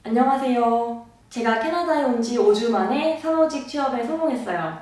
안녕하세요. 제가 캐나다에 온 지 5주 만에 사무직 취업에 성공했어요.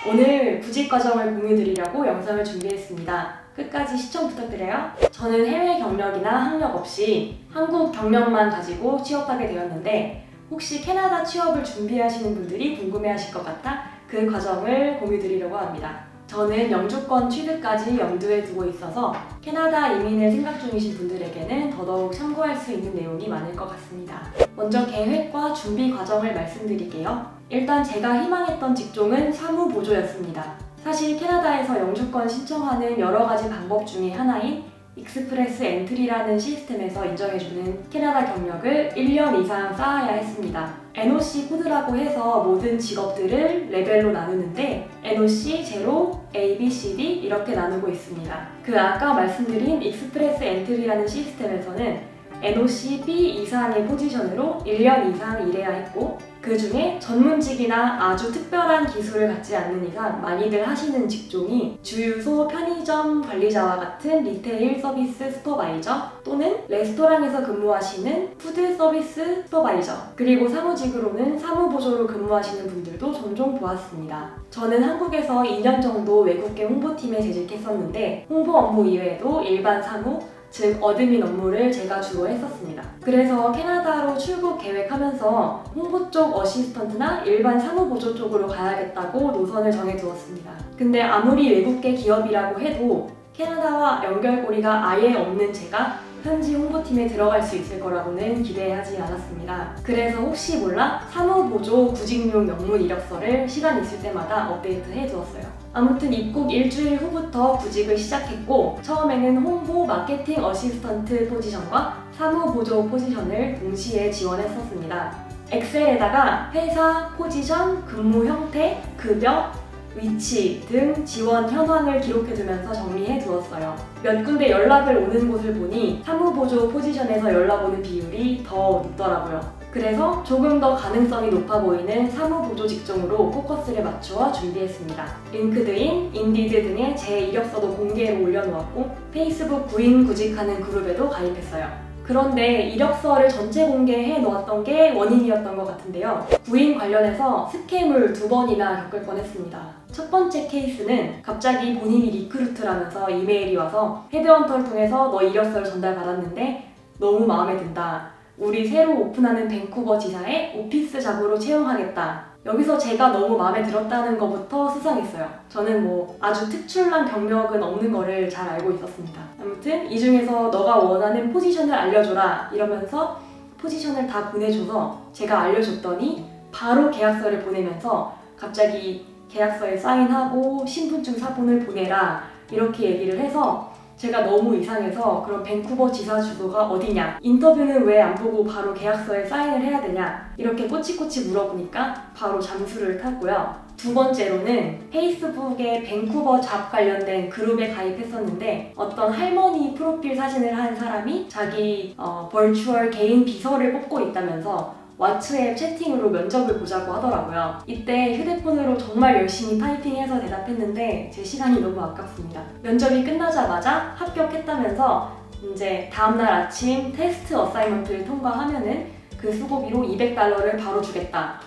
오늘 구직 과정을 공유드리려고 영상을 준비했습니다. 끝까지 시청 부탁드려요. 저는 해외 경력이나 학력 없이 한국 경력만 가지고 취업하게 되었는데 혹시 캐나다 취업을 준비하시는 분들이 궁금해하실 것 같아 그 과정을 공유드리려고 합니다. 저는 영주권 취득까지 염두에 두고 있어서 캐나다 이민을 생각 중이신 분들에게는 더더욱 참고할 수 있는 내용이 많을 것 같습니다. 먼저 계획과 준비 과정을 말씀드릴게요. 일단 제가 희망했던 직종은 사무보조였습니다. 사실 캐나다에서 영주권 신청하는 여러 가지 방법 중에 하나인 익스프레스 엔트리라는 시스템에서 인정해주는 캐나다 경력을 1년 이상 쌓아야 했습니다. NOC 코드라고 해서 모든 직업들을 레벨로 나누는데 NOC, 제로, A, B, C, D 이렇게 나누고 있습니다. 그 아까 말씀드린 익스프레스 엔트리라는 시스템에서는 NOC B 이상의 포지션으로 1년 이상 일해야 했고 그 중에 전문직이나 아주 특별한 기술을 갖지 않는 이상 많이들 하시는 직종이 주유소 편의점 관리자와 같은 리테일 서비스 슈퍼바이저 또는 레스토랑에서 근무하시는 푸드 서비스 슈퍼바이저 그리고 사무직으로는 사무보조로 근무하시는 분들도 종종 보았습니다. 저는 한국에서 2년 정도 외국계 홍보팀에 재직했었는데 홍보 업무 이외에도 일반 사무 즉 어드민 업무를 제가 주로 했었습니다. 그래서 캐나다로 출국 계획하면서 홍보 쪽 어시스턴트나 일반 사무보조 쪽으로 가야겠다고 노선을 정해두었습니다. 근데 아무리 외국계 기업이라고 해도 캐나다와 연결고리가 아예 없는 제가 현지 홍보팀에 들어갈 수 있을 거라고는 기대하지 않았습니다. 그래서 혹시 몰라 사무보조 구직용 영문 이력서를 시간 있을 때마다 업데이트 해두었어요. 아무튼 입국 일주일 후부터 구직을 시작했고 처음에는 홍보 마케팅 어시스턴트 포지션과 사무보조 포지션을 동시에 지원했었습니다. 엑셀에다가 회사, 포지션, 근무 형태, 급여, 위치 등 지원 현황을 기록해두면서 정리해 두었어요. 몇 군데 연락을 오는 곳을 보니 사무보조 포지션에서 연락 오는 비율이 더 높더라고요. 그래서 조금 더 가능성이 높아 보이는 사무보조 직종으로 포커스를 맞추어 준비했습니다. 링크드인, 인디드 등의 제 이력서도 공개로 올려놓았고 페이스북 구인 구직하는 그룹에도 가입했어요. 그런데 이력서를 전체 공개해 놓았던 게 원인이었던 것 같은데요. 구인 관련해서 스캠을 2번이나 겪을 뻔했습니다. 첫 번째 케이스는 갑자기 본인이 리크루트라면서 이메일이 와서 헤드헌터를 통해서 너 이력서를 전달받았는데 너무 마음에 든다. 우리 새로 오픈하는 밴쿠버 지사에 오피스 잡으로 채용하겠다. 여기서 제가 너무 마음에 들었다는 것부터 수상했어요. 저는 아주 특출난 경력은 없는 거를 잘 알고 있었습니다. 아무튼 이 중에서 너가 원하는 포지션을 알려줘라 이러면서 포지션을 다 보내줘서 제가 알려줬더니 바로 계약서를 보내면서 갑자기 계약서에 사인하고 신분증 사본을 보내라 이렇게 얘기를 해서 제가 너무 이상해서 그럼 밴쿠버 지사 주소가 어디냐? 인터뷰는 왜 안 보고 바로 계약서에 사인을 해야 되냐? 이렇게 꼬치꼬치 물어보니까 바로 잠수를 탔고요. 두 번째로는 페이스북에 밴쿠버 잡 관련된 그룹에 가입했었는데 어떤 할머니 프로필 사진을 한 사람이 자기 버추얼 개인 비서를 뽑고 있다면서 왓츠앱 채팅으로 면접을 보자고 하더라고요. 이때 휴대폰으로 정말 열심히 타이핑해서 대답했는데 제 시간이 너무 아깝습니다. 면접이 끝나자마자 합격했다면서 이제 다음날 아침 테스트 어사이먼트를 통과하면은 그 수고비로 $200를 바로 주겠다.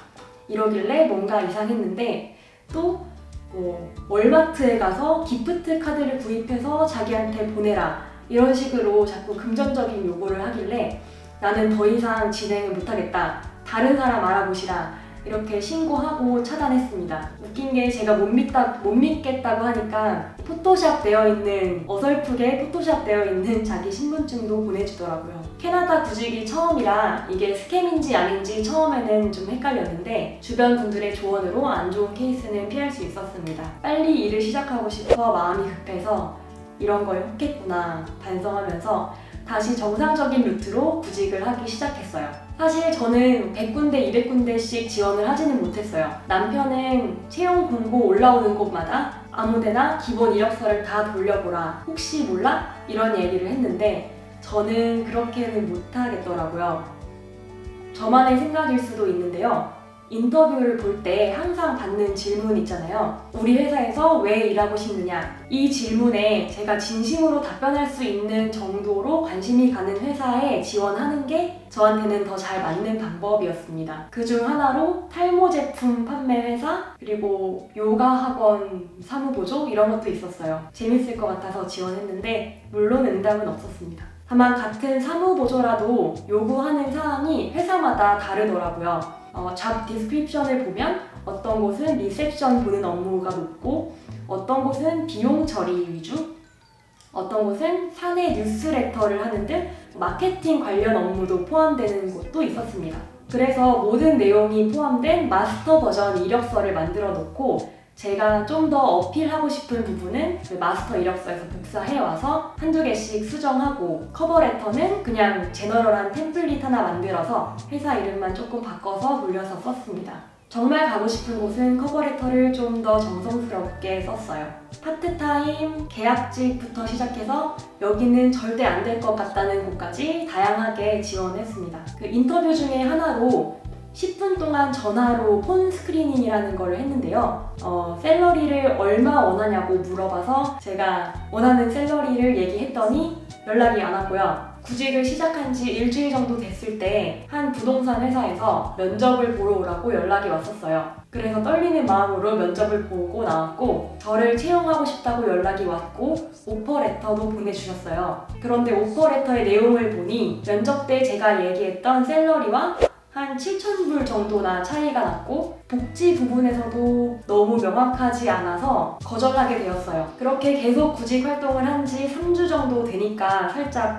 이러길래 뭔가 이상했는데 또 월마트에 가서 기프트 카드를 구입해서 자기한테 보내라 이런 식으로 자꾸 금전적인 요구를 하길래 나는 더 이상 진행을 못하겠다. 다른 사람 알아보시라. 이렇게 신고하고 차단했습니다. 웃긴 게 제가 못 믿겠다고 하니까 포토샵 되어 있는 어설프게 포토샵 되어 있는 자기 신분증도 보내주더라고요. 캐나다 구직이 처음이라 이게 스캠인지 아닌지 처음에는 좀 헷갈렸는데 주변 분들의 조언으로 안 좋은 케이스는 피할 수 있었습니다. 빨리 일을 시작하고 싶어 마음이 급해서 이런 거에 혹했구나 반성하면서 다시 정상적인 루트로 구직을 하기 시작했어요. 사실 저는 100군데, 200군데씩 지원을 하지는 못했어요. 남편은 채용 공고 올라오는 곳마다 아무데나 기본 이력서를 다 돌려보라. 혹시 몰라? 이런 얘기를 했는데 저는 그렇게는 못하겠더라고요. 저만의 생각일 수도 있는데요. 인터뷰를 볼 때 항상 받는 질문 있잖아요. 우리 회사에서 왜 일하고 싶느냐? 이 질문에 제가 진심으로 답변할 수 있는 정도로 관심이 가는 회사에 지원하는 게 저한테는 더 잘 맞는 방법이었습니다. 그중 하나로 탈모 제품 판매 회사, 그리고 요가 학원 사무보조 이런 것도 있었어요. 재밌을 것 같아서 지원했는데 물론 응답은 없었습니다. 다만 같은 사무보조라도 요구하는 사항이 회사마다 다르더라고요. 잡 디스크립션을 보면 어떤 곳은 리셉션 보는 업무가 높고 어떤 곳은 비용 처리 위주, 어떤 곳은 사내 뉴스레터를 하는 등 마케팅 관련 업무도 포함되는 곳도 있었습니다. 그래서 모든 내용이 포함된 마스터 버전 이력서를 만들어 놓고 제가 좀 더 어필하고 싶은 부분은 그 마스터 이력서에서 복사해와서 한두 개씩 수정하고, 커버레터는 그냥 제너럴한 템플릿 하나 만들어서 회사 이름만 조금 바꿔서 물려서 썼습니다. 정말 가고 싶은 곳은 커버레터를 좀 더 정성스럽게 썼어요. 파트타임, 계약직부터 시작해서 여기는 절대 안 될 것 같다는 곳까지 다양하게 지원했습니다. 그 인터뷰 중에 하나로 10분 동안 전화로 폰 스크리닝이라는 걸 했는데요. 샐러리를 얼마 원하냐고 물어봐서 제가 원하는 샐러리를 얘기했더니 연락이 안 왔고요. 구직을 시작한 지 일주일 정도 됐을 때 한 부동산 회사에서 면접을 보러 오라고 연락이 왔었어요. 그래서 떨리는 마음으로 면접을 보고 나왔고, 저를 채용하고 싶다고 연락이 왔고 오퍼레터도 보내주셨어요. 그런데 오퍼레터의 내용을 보니 면접 때 제가 얘기했던 샐러리와 한 7,000불 정도나 차이가 났고 복지 부분에서도 너무 명확하지 않아서 거절하게 되었어요. 그렇게 계속 구직 활동을 한 지 3주 정도 되니까 살짝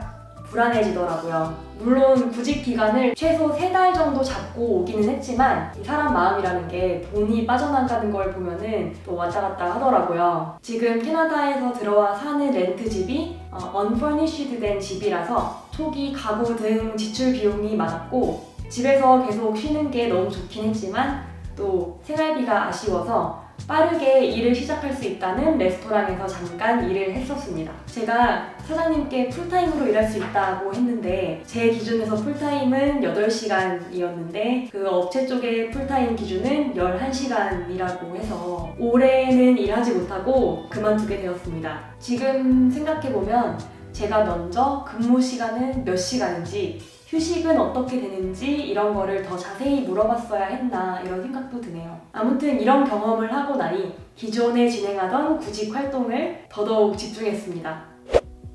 불안해지더라고요. 물론 구직 기간을 최소 3달 정도 잡고 오기는 했지만 이 사람 마음이라는 게 돈이 빠져나가는 걸 보면은 또 왔다 갔다 하더라고요. 지금 캐나다에서 들어와 사는 렌트집이 unfurnished 된 집이라서 초기 가구 등 지출 비용이 많았고, 집에서 계속 쉬는 게 너무 좋긴 했지만 또 생활비가 아쉬워서 빠르게 일을 시작할 수 있다는 레스토랑에서 잠깐 일을 했었습니다. 제가 사장님께 풀타임으로 일할 수 있다고 했는데 제 기준에서 풀타임은 8시간이었는데 그 업체 쪽의 풀타임 기준은 11시간이라고 해서 올해는 일하지 못하고 그만두게 되었습니다. 지금 생각해보면 제가 먼저 근무 시간은 몇 시간인지, 휴식은 어떻게 되는지 이런 거를 더 자세히 물어봤어야 했나 이런 생각도 드네요. 아무튼 이런 경험을 하고 나니 기존에 진행하던 구직 활동을 더더욱 집중했습니다.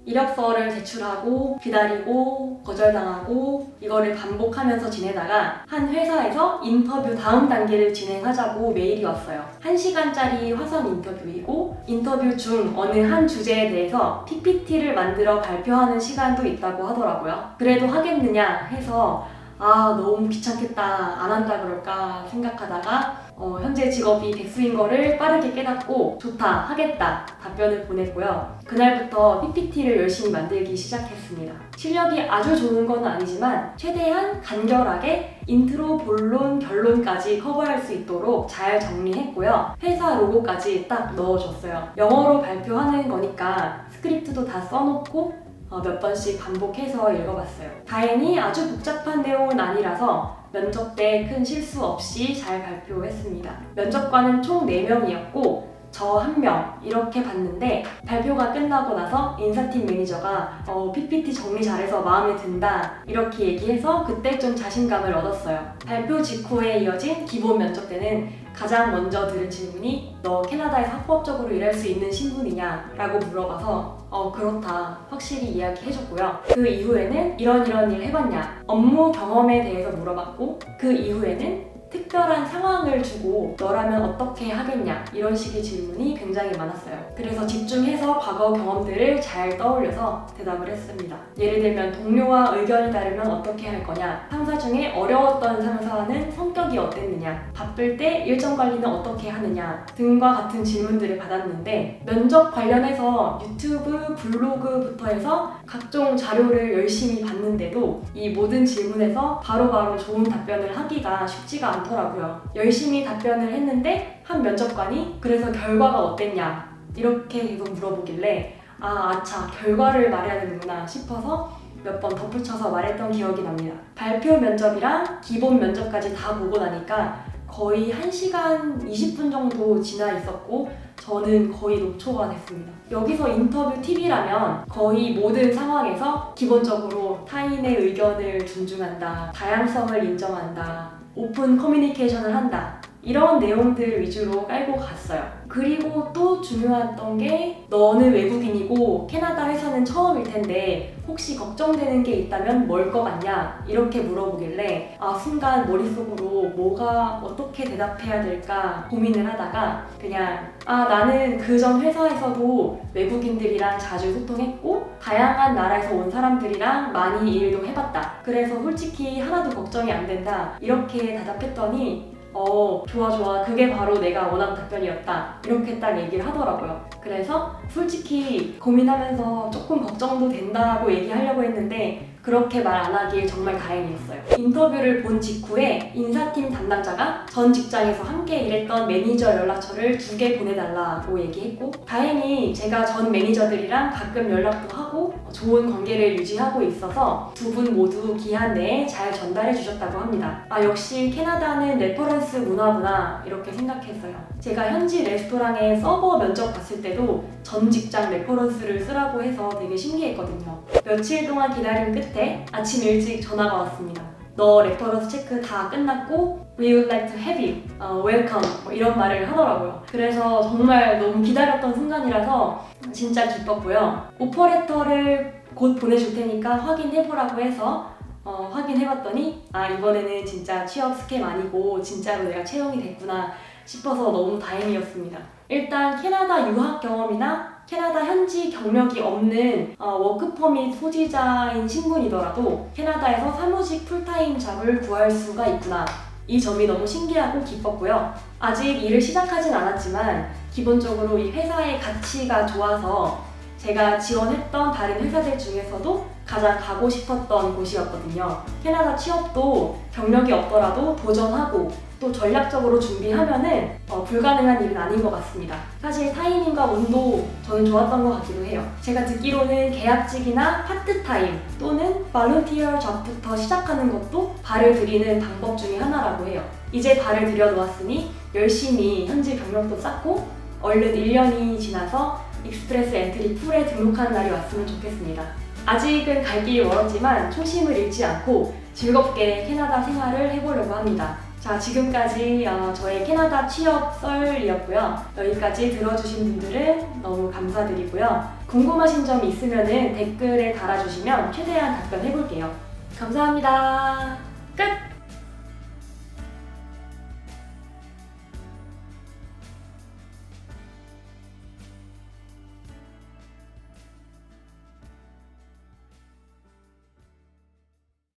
이력서를 제출하고 기다리고 거절당하고 이거를 반복하면서 지내다가 한 회사에서 인터뷰 다음 단계를 진행하자고 메일이 왔어요. 1시간짜리 화상 인터뷰이고 인터뷰 중 어느 한 주제에 대해서 PPT를 만들어 발표하는 시간도 있다고 하더라고요. 그래도 하겠느냐 해서 너무 귀찮겠다, 안 한다 그럴까 생각하다가 현재 직업이 백수인 거를 빠르게 깨닫고 좋다, 하겠다 답변을 보냈고요. 그날부터 PPT를 열심히 만들기 시작했습니다. 실력이 아주 좋은 건 아니지만 최대한 간결하게 인트로, 본론, 결론까지 커버할 수 있도록 잘 정리했고요. 회사 로고까지 딱 넣어줬어요. 영어로 발표하는 거니까 스크립트도 다 써놓고 몇 번씩 반복해서 읽어봤어요. 다행히 아주 복잡한 내용은 아니라서 면접 때 큰 실수 없이 잘 발표했습니다. 면접관은 총 4명이었고 저 1명 이렇게 봤는데 발표가 끝나고 나서 인사팀 매니저가 PPT 정리 잘해서 마음에 든다 이렇게 얘기해서 그때 좀 자신감을 얻었어요. 발표 직후에 이어진 기본 면접 때는 가장 먼저 들은 질문이 너 캐나다에서 합법적으로 일할 수 있는 신분이냐? 라고 물어봐서 그렇다 확실히 이야기해줬고요. 그 이후에는 이런 일 해봤냐? 업무 경험에 대해서 물어봤고 그 이후에는 특별한 상황을 주고 너라면 어떻게 하겠냐 이런 식의 질문이 굉장히 많았어요. 그래서 집중해서 과거 경험들을 잘 떠올려서 대답을 했습니다. 예를 들면 동료와 의견이 다르면 어떻게 할 거냐, 상사 중에 어려웠던 상사는 성격이 어땠느냐, 바쁠 때 일정 관리는 어떻게 하느냐 등과 같은 질문들을 받았는데 면접 관련해서 유튜브, 블로그부터 해서 각종 자료를 열심히 봤는데도 이 모든 질문에서 바로바로 좋은 답변을 하기가 쉽지가 않더라고요. 열심히 답변을 했는데 한 면접관이 그래서 결과가 어땠냐 이렇게 계속 물어보길래 아차 결과를 말해야 되는구나 싶어서 몇 번 덧붙여서 말했던 기억이 납니다. 발표 면접이랑 기본 면접까지 다 보고 나니까 거의 1시간 20분 정도 지나 있었고 저는 거의 녹초가 됐습니다. 여기서 인터뷰 팁이라면 거의 모든 상황에서 기본적으로 타인의 의견을 존중한다, 다양성을 인정한다, 오픈 커뮤니케이션을 한다, 이런 내용들 위주로 깔고 갔어요. 그리고 또 중요했던 게 너는 외국인이고 캐나다 회사는 처음일 텐데 혹시 걱정되는 게 있다면 뭘 것 같냐? 이렇게 물어보길래 순간 머릿속으로 뭐가 어떻게 대답해야 될까 고민을 하다가 그냥 나는 그전 회사에서도 외국인들이랑 자주 소통했고 다양한 나라에서 온 사람들이랑 많이 일도 해봤다. 그래서 솔직히 하나도 걱정이 안 된다. 이렇게 대답했더니 좋아. 그게 바로 내가 원하는 답변이었다. 이렇게 딱 얘기를 하더라고요. 그래서 솔직히 고민하면서 조금 걱정도 된다고 얘기하려고 했는데 그렇게 말 안 하길 정말 다행이었어요. 인터뷰를 본 직후에 인사팀 담당자가 전 직장에서 함께 일했던 매니저 연락처를 2개 보내달라고 얘기했고 다행히 제가 전 매니저들이랑 가끔 연락도 하고 좋은 관계를 유지하고 있어서 두 분 모두 기한 내에 잘 전달해 주셨다고 합니다. 역시 캐나다는 레퍼런스 문화구나 이렇게 생각했어요. 제가 현지 레스토랑에 서버 면접 봤을 때도 전 직장 레퍼런스를 쓰라고 해서 되게 신기했거든요. 며칠 동안 기다린 끝에 아침 일찍 전화가 왔습니다. 너 레퍼런스 체크 다 끝났고 We would like to have you, welcome 이런 말을 하더라고요. 그래서 정말 너무 기다렸던 순간이라서 진짜 기뻤고요. 오퍼레터를 곧 보내줄 테니까 확인해보라고 해서 확인해봤더니 이번에는 진짜 취업 스캠 아니고 진짜로 내가 채용이 됐구나 싶어서 너무 다행이었습니다. 일단 캐나다 유학 경험이나 캐나다 현지 경력이 없는 워크퍼밋 소지자인 신분이더라도 캐나다에서 사무직 풀타임 잡을 구할 수가 있구나. 이 점이 너무 신기하고 기뻤고요. 아직 일을 시작하진 않았지만 기본적으로 이 회사의 가치가 좋아서 제가 지원했던 다른 회사들 중에서도 가장 가고 싶었던 곳이었거든요. 캐나다 취업도 경력이 없더라도 도전하고 또 전략적으로 준비하면은 불가능한 일은 아닌 것 같습니다. 사실 타이밍과 운도 저는 좋았던 것 같기도 해요. 제가 듣기로는 계약직이나 파트타임 또는 발런티어 잡부터 시작하는 것도 발을 들이는 방법 중에 하나라고 해요. 이제 발을 들여놓았으니 열심히 현지 경력도 쌓고 얼른 1년이 지나서 익스프레스 엔트리 풀에 등록하는 날이 왔으면 좋겠습니다. 아직은 갈 길이 멀었지만 초심을 잃지 않고 즐겁게 캐나다 생활을 해보려고 합니다. 자, 지금까지 저의 캐나다 취업 썰이었고요. 여기까지 들어주신 분들은 너무 감사드리고요. 궁금하신 점 있으면 댓글에 달아주시면 최대한 답변해볼게요. 감사합니다. 끝!